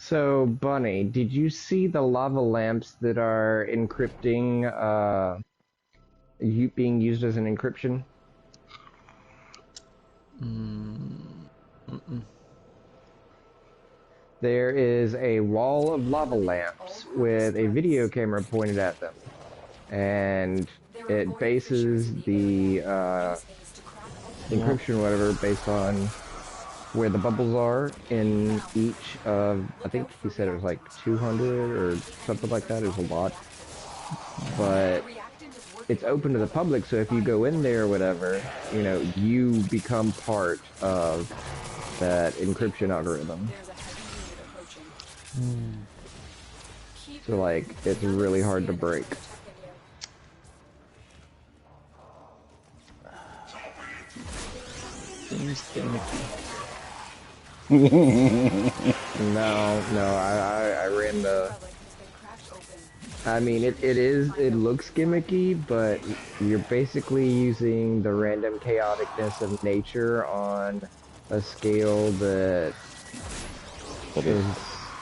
So, Bunny, did you see the lava lamps that are encrypting, being used as an encryption? Mm, mm-mm. There is a wall of lava lamps with a video camera pointed at them, and it bases the Yeah. encryption, whatever, based on where the bubbles are in each of, I think he said it was like 200 or something like that. It was a lot, but it's open to the public, so if you go in there or whatever, you become part of that encryption algorithm. Hmm. So like it's really hard to break. Seems gimmicky. No, I ran the. I mean, it looks gimmicky, but you're basically using the random chaoticness of nature on a scale that But is is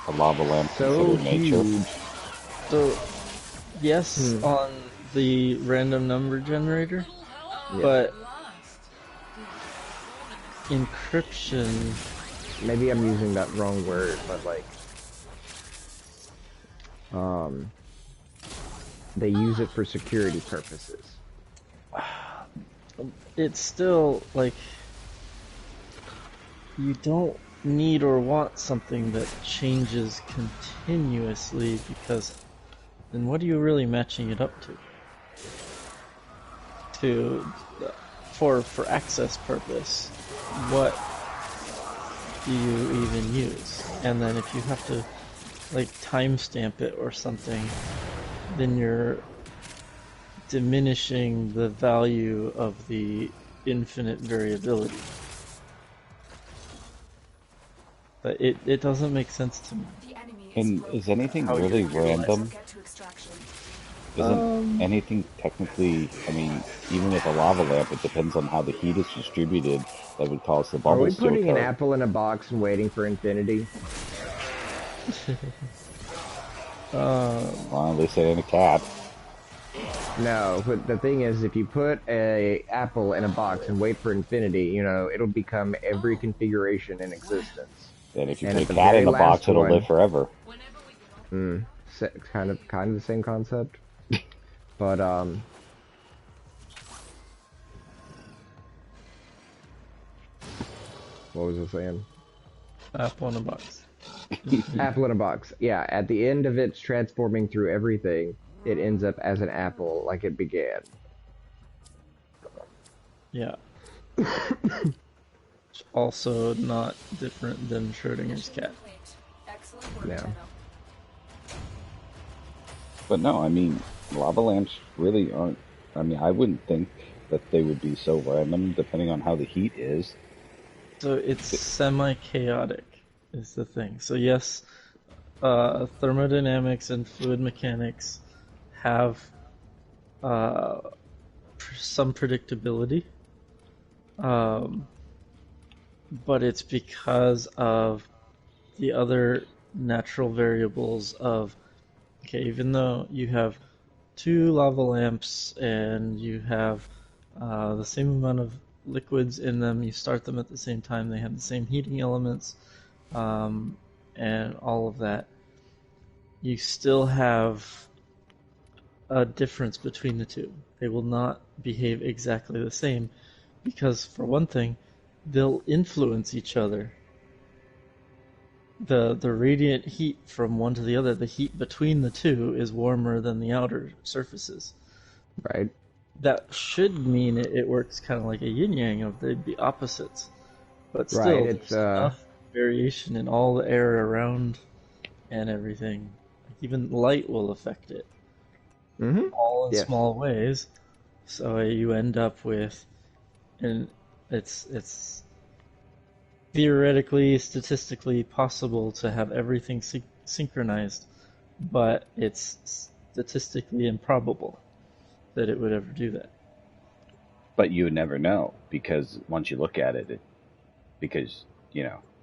a lava lamp so considered nature? huge. So, yes, Hmm. on the random number generator, Yeah. but encryption. Maybe I'm using that wrong word, but like, um, they use it for security purposes. It's still like you don't need or want something that changes continuously because then what are you really matching it up to? To for access purpose, what do you even use? And then if you have to like timestamp it or something, then you're diminishing the value of the infinite variability. But it doesn't make sense to me And is anything how you're really utilizing. random? Isn't anything technically, I mean, even with a lava lamp, it depends on how the heat is distributed that would cause the Are we bubbles to putting an occur. apple in a box and waiting for infinity? um, Well, they say in a cat. No, but the thing is, if you put a apple in a box and wait for infinity, it'll become every configuration in existence. Then if you And put at a the cat very in a box, last it'll live one, forever. kind of the same concept. But what was I saying? apple in a box. Apple in a box. Yeah, at the end of its transforming through everything, it ends up as an apple like it began. Yeah. It's also not different than Schrodinger's cat. Yeah. But no, I mean, lava lamps really aren't. I mean, I wouldn't think that they would be so random depending on how the heat is. So it's semi-chaotic is the thing. So yes, thermodynamics and fluid mechanics have uh, some predictability, um, but it's because of the other natural variables of, okay, even though you have two lava lamps and you have the same amount of liquids in them, you start them at the same time, they have the same heating elements, um, and all of that, you still have a difference between the two. They will not behave exactly the same because, for one thing, they'll influence each other. The radiant heat from one to the other, the heat between the two is warmer than the outer surfaces. Right. That should mean it works kind of like a yin yang of they'd be opposites, but Right. still It's there's enough variation in all the air around and everything. Like even light will affect it, all in yes. small ways. So you end up with, and it's theoretically, statistically possible to have everything synchronized, but it's statistically improbable that it would ever do that. But you would never know because once you look at it, because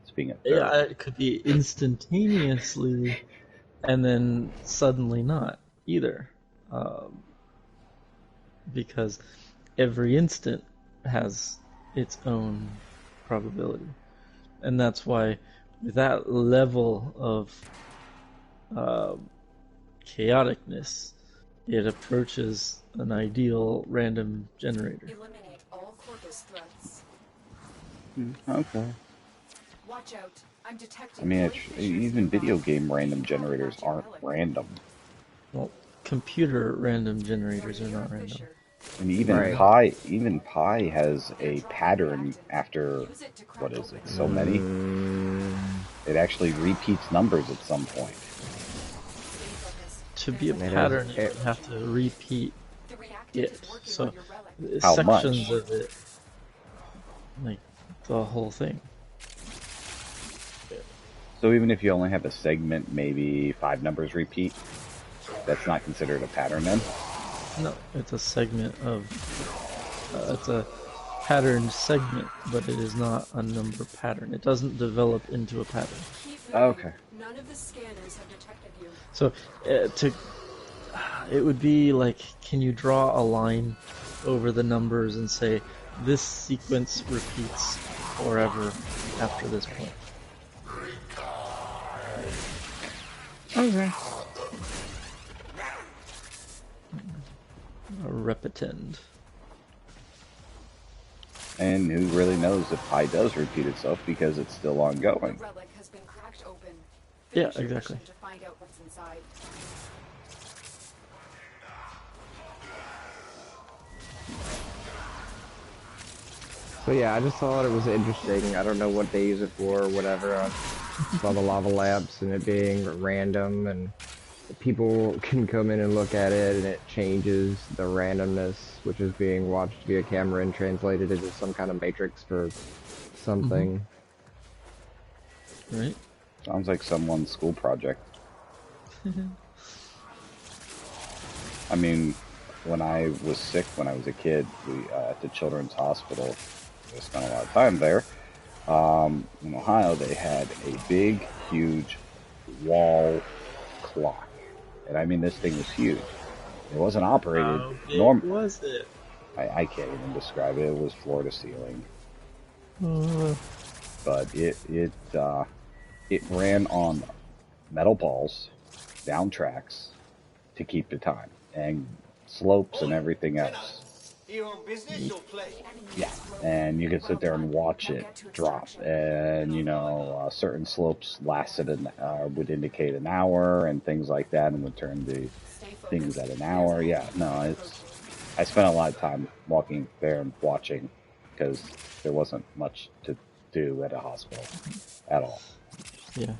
It's being a derp. Yeah, it could be instantaneously, and then suddenly not either, because every instant has its own probability, and that's why with that level of chaoticness, it approaches an ideal random generator. Eliminate all Corvus threats. Okay. Watch out. I'm I detecting mean, glowing fissures even nearby. video game random Keep generators that aren't relic. random. Well, computer random generators are Near a not random. fissure. And Right. Pi has a pattern after, Use it to crack what is open it, the so door. many? It actually repeats numbers at some point. Stay focused. To be a It is- pattern, it it- would have to repeat The reactant it. is working So on your relic. How sections much? of it, like the whole thing. So even if you only have a segment, maybe 5 numbers repeat, that's not considered a pattern then? No, it's a segment of. It's a patterned segment, but it is not a number pattern. It doesn't develop into a pattern. Keep moving. Okay. None of the scanners have detected you. So it would be like, can you draw a line over the numbers and say this sequence repeats forever after this point? Okay. A repetend. And who really knows if Pi does repeat itself because it's still The ongoing. relic has been cracked open. Yeah, Finish your exactly. mission to find out what's inside. So yeah, I just thought it was interesting. I don't know what they use it for or whatever. I saw the lava lamps and it being random, and people can come in and look at it, and it changes the randomness, which is being watched via camera and translated into some kind of matrix for something. Right? Sounds like someone's school project. I mean, when I was sick when I was a kid, we at the Children's Hospital, I spent a lot of time there. In Ohio, they had a big, huge wall clock, and I mean this thing was huge. It wasn't operated. How big was it? I can't even describe it. It was floor to ceiling, Uh, but it ran on metal balls, down tracks, to keep the time, and slopes and everything else. Your own business or play? Yeah, and you could sit there and watch it drop, and certain slopes lasted would indicate an hour and things like that, and would turn to things at an hour. Yeah, no, I spent a lot of time walking there and watching because there wasn't much to do at a hospital at all. yeah.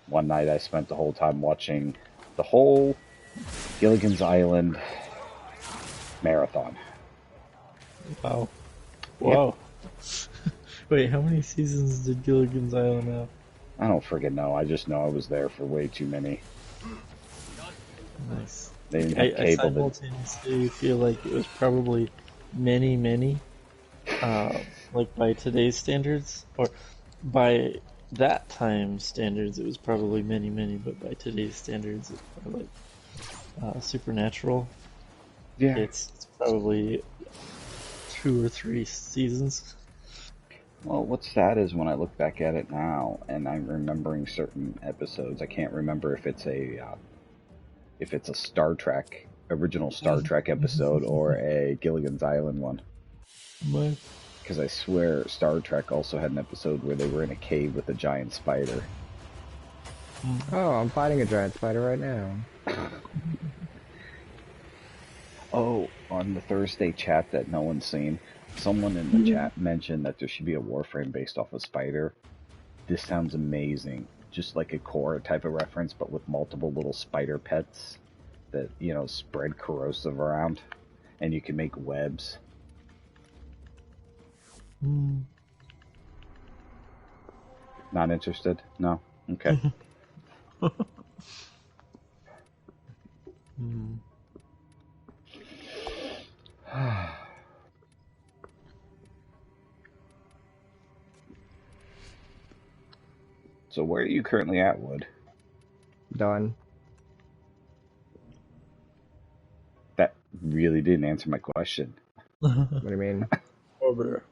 One night I spent the whole time watching the whole Gilligan's Island marathon. Wow. Wow. Wait, how many seasons did Gilligan's Island have? I don't friggin' know. I just know I was there for way too many. Nice. They didn't I have cable. simultaneously feel like it was probably many, like by today's standards, or by that time standards, it was probably many, but by today's standards, it's probably like Supernatural. Yeah. It's probably 2 or 3 seasons. Well, what's sad is when I look back at it now and I'm remembering certain episodes, I can't remember if it's a Star Trek, original Star Trek episode or a Gilligan's Island one. What? Because I swear Star Trek also had an episode where they were in a cave with a giant spider. Oh, I'm fighting a giant spider right now. Oh, on the Thursday chat that no one's seen, someone in the chat mentioned that there should be a Warframe based off of Spider. This sounds amazing. Just like a core type of reference, but with multiple little spider pets that, spread corrosive around. And you can make webs. Not interested? No? Okay. So where are you currently at, Wood? Done. That really didn't answer my question. What do you mean? Over there.